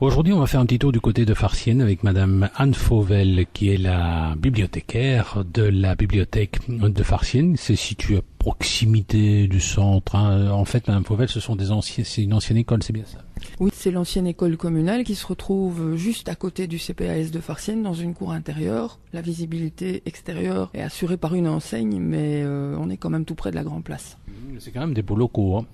Aujourd'hui, on va faire un petit tour du côté de Farciennes avec Madame Anne Fauvel, qui est la bibliothécaire de la bibliothèque de Farciennes. C'est situé à proximité du centre. En fait, Madame Fauvel, c'est une ancienne école, c'est bien ça? Oui, c'est l'ancienne école communale qui se retrouve juste à côté du CPAS de Farciennes, dans une cour intérieure. La visibilité extérieure est assurée par une enseigne, mais on est quand même tout près de la Grand Place. C'est quand même des beaux locaux, hein.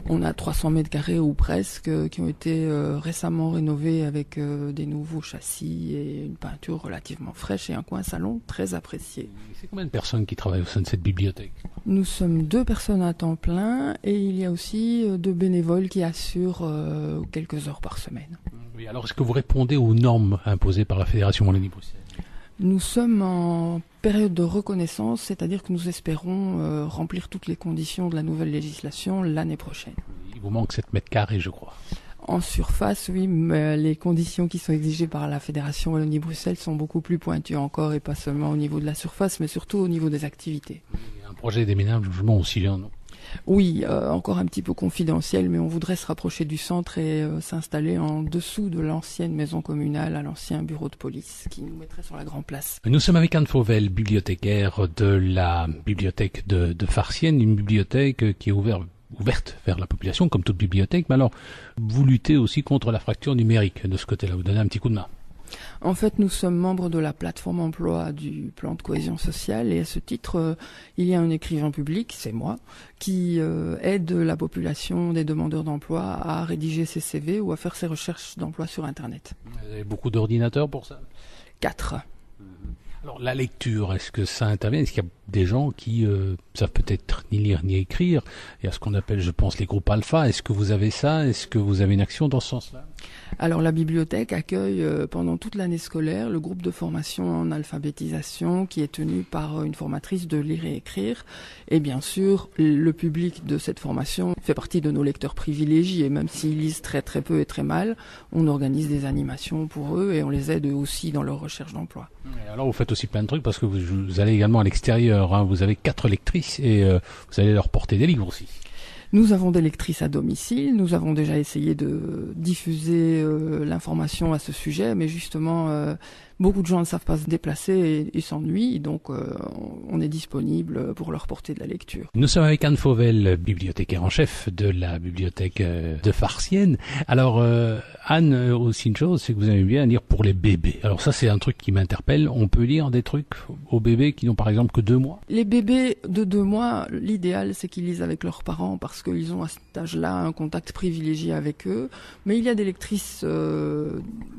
On a 300 mètres carrés ou presque qui ont été récemment rénovés avec des nouveaux châssis et une peinture relativement fraîche et un coin salon très apprécié. C'est combien de personnes qui travaillent au sein de cette bibliothèque? Nous sommes 2 personnes à temps plein et il y a aussi 2 bénévoles qui assurent quelques heures par semaine. Oui, alors est-ce que vous répondez aux normes imposées par la Fédération Wallonie-Bruxelles? Nous sommes en période de reconnaissance, c'est-à-dire que nous espérons remplir toutes les conditions de la nouvelle législation l'année prochaine. Il vous manque 7 mètres carrés, je crois. En surface, oui, mais les conditions qui sont exigées par la Fédération Wallonie-Bruxelles sont beaucoup plus pointues encore, et pas seulement au niveau de la surface, mais surtout au niveau des activités. Il y a un projet de déménagement aussi, là, non? Oui, encore un petit peu confidentiel, mais on voudrait se rapprocher du centre et s'installer en dessous de l'ancienne maison communale, à l'ancien bureau de police, qui nous mettrait sur la Grand Place. Nous sommes avec Anne Fauvel, bibliothécaire de la bibliothèque de Farciennes, une bibliothèque qui est ouverte vers la population, comme toute bibliothèque, mais alors vous luttez aussi contre la fracture numérique de ce côté-là, vous donnez un petit coup de main. En fait, nous sommes membres de la plateforme emploi du plan de cohésion sociale et à ce titre, il y a un écrivain public, c'est moi, qui aide la population des demandeurs d'emploi à rédiger ses CV ou à faire ses recherches d'emploi sur Internet. Vous avez beaucoup d'ordinateurs pour ça? 4. Alors la lecture, est-ce que ça intervient? Est-ce qu'il y a des gens qui savent peut-être ni lire ni écrire? Il y a ce qu'on appelle, je pense, les groupes alpha. Est-ce que vous avez ça? Est-ce que vous avez une action dans ce sens-là? Alors la bibliothèque accueille pendant toute l'année scolaire le groupe de formation en alphabétisation qui est tenu par une formatrice de lire et écrire. Et bien sûr, le public de cette formation fait partie de nos lecteurs privilégiés. Même s'ils lisent très très peu et très mal, on organise des animations pour eux et on les aide eux aussi dans leur recherche d'emploi. Et alors vous faites aussi plein de trucs parce que vous allez également à l'extérieur, hein. Vous avez 4 lectrices et vous allez leur porter des livres aussi. Nous avons des lectrices à domicile, nous avons déjà essayé de diffuser l'information à ce sujet, mais justement, beaucoup de gens ne savent pas se déplacer et s'ennuient, donc on est disponible pour leur porter de la lecture. Nous sommes avec Anne Fauvel, bibliothécaire en chef de la bibliothèque de Farciennes. Alors Anne, aussi une chose, c'est que vous aimez bien lire pour les bébés. Alors ça, c'est un truc qui m'interpelle. On peut lire des trucs aux bébés qui n'ont par exemple que 2 mois? Les bébés de 2 mois, l'idéal c'est qu'ils lisent avec leurs parents parce qu'ils ont à cet âge-là un contact privilégié avec eux. Mais il y a des lectrices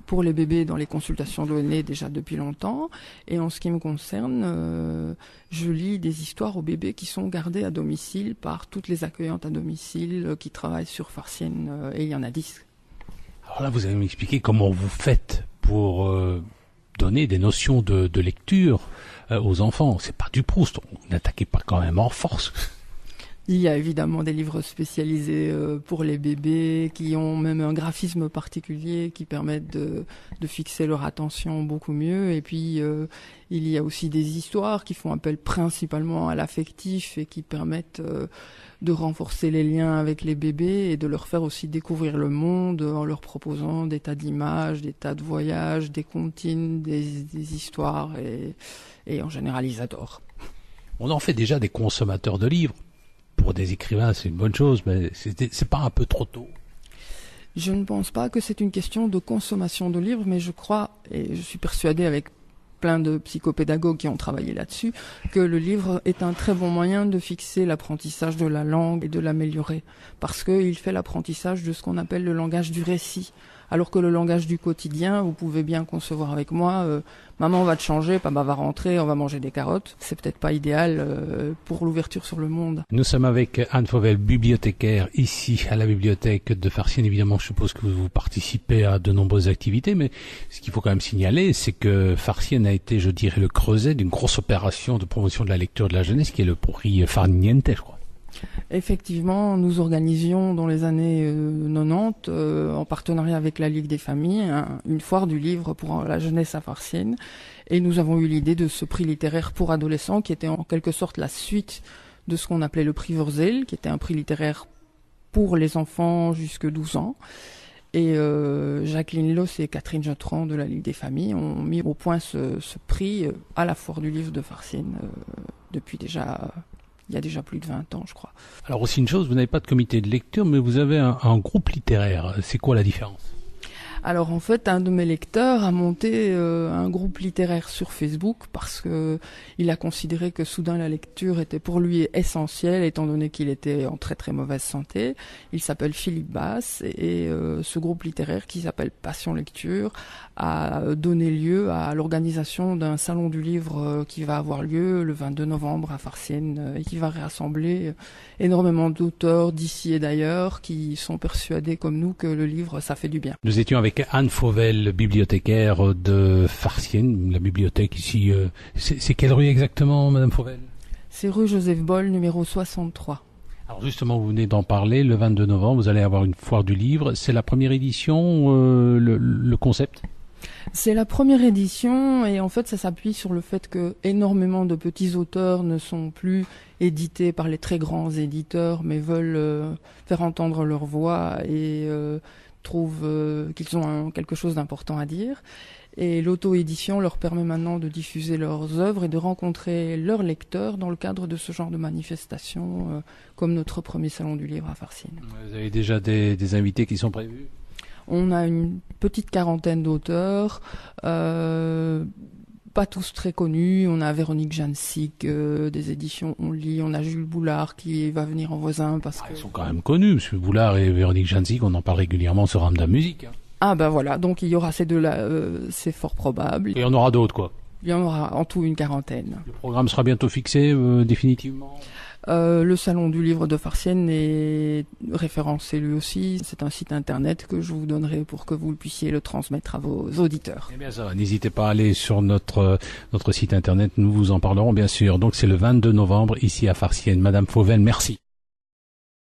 pour les bébés dans les consultations de l'ONE déjà depuis longtemps. Et en ce qui me concerne, je lis des histoires aux bébés qui sont gardés à domicile par toutes les accueillantes à domicile qui travaillent sur Farciennes. Et il y en a 10. Alors là, vous allez m'expliquer comment vous faites pour donner des notions de lecture aux enfants. C'est pas du Proust, on n'attaquez pas quand même en force. Il y a évidemment des livres spécialisés pour les bébés qui ont même un graphisme particulier qui permettent de fixer leur attention beaucoup mieux. Et puis il y a aussi des histoires qui font appel principalement à l'affectif et qui permettent de renforcer les liens avec les bébés et de leur faire aussi découvrir le monde en leur proposant des tas d'images, des tas de voyages, des comptines, des histoires et en général ils adorent. On en fait déjà des consommateurs de livres. Pour des écrivains, c'est une bonne chose, mais c'est pas un peu trop tôt? Je ne pense pas que c'est une question de consommation de livres, mais je crois, et je suis persuadée avec plein de psychopédagogues qui ont travaillé là-dessus, que le livre est un très bon moyen de fixer l'apprentissage de la langue et de l'améliorer, parce qu'il fait l'apprentissage de ce qu'on appelle le langage du récit. Alors que le langage du quotidien, vous pouvez bien concevoir avec moi, maman va te changer, papa va rentrer, on va manger des carottes. C'est peut-être pas idéal pour l'ouverture sur le monde. Nous sommes avec Anne Fauvel, bibliothécaire, ici à la bibliothèque de Farciennes. Évidemment, je suppose que vous participez à de nombreuses activités, mais ce qu'il faut quand même signaler, c'est que Farciennes a été, je dirais, le creuset d'une grosse opération de promotion de la lecture de la jeunesse, qui est le prix Farniente, je crois. Effectivement, nous organisions dans les années 90, en partenariat avec la Ligue des familles, une foire du livre pour la jeunesse à Farciennes. Et nous avons eu l'idée de ce prix littéraire pour adolescents, qui était en quelque sorte la suite de ce qu'on appelait le prix Vorzel, qui était un prix littéraire pour les enfants jusque 12 ans. Et Jacqueline Loss et Catherine Jotran de la Ligue des familles ont mis au point ce prix à la Foire du livre de Farciennes depuis déjà... Il y a déjà plus de 20 ans, je crois. Alors aussi une chose, vous n'avez pas de comité de lecture, mais vous avez un groupe littéraire. C'est quoi la différence ? Alors en fait, un de mes lecteurs a monté un groupe littéraire sur Facebook parce que il a considéré que soudain la lecture était pour lui essentielle étant donné qu'il était en très très mauvaise santé. Il s'appelle Philippe Basse et ce groupe littéraire qui s'appelle Passion Lecture a donné lieu à l'organisation d'un salon du livre qui va avoir lieu le 22 novembre à Farciennes et qui va rassembler énormément d'auteurs d'ici et d'ailleurs qui sont persuadés comme nous que le livre ça fait du bien. Nous étions avec Anne Fauvel, bibliothécaire de Farciennes, la bibliothèque ici. C'est quelle rue exactement, Madame Fauvel ? C'est rue Joseph Boll, numéro 63. Alors justement, vous venez d'en parler, le 22 novembre, vous allez avoir une foire du livre. C'est la première édition, le concept ? C'est la première édition et en fait ça s'appuie sur le fait que énormément de petits auteurs ne sont plus édités par les très grands éditeurs mais veulent faire entendre leur voix et trouvent qu'ils ont quelque chose d'important à dire. Et l'auto-édition leur permet maintenant de diffuser leurs œuvres et de rencontrer leurs lecteurs dans le cadre de ce genre de manifestations comme notre premier salon du livre à Farciennes. Vous avez déjà des invités qui sont prévus ? On a une petite quarantaine d'auteurs, pas tous très connus. On a Véronique Jansik des éditions On Lit, on a Jules Boulard qui va venir en voisin parce que... Ils sont quand même connus, M. Boulard et Véronique Jansik, on en parle régulièrement sur Ramda Musique. Ah ben voilà, donc il y aura ces deux-là, c'est fort probable. Et il y en aura d'autres quoi. Il y en aura en tout une quarantaine. Le programme sera bientôt fixé définitivement ? Le salon du livre de Farciennes est référencé lui aussi. C'est un site internet que je vous donnerai pour que vous puissiez le transmettre à vos auditeurs. Eh bien ça va, n'hésitez pas à aller sur notre site internet, nous vous en parlerons bien sûr. Donc c'est le 22 novembre ici à Farciennes. Madame Fauvel, merci.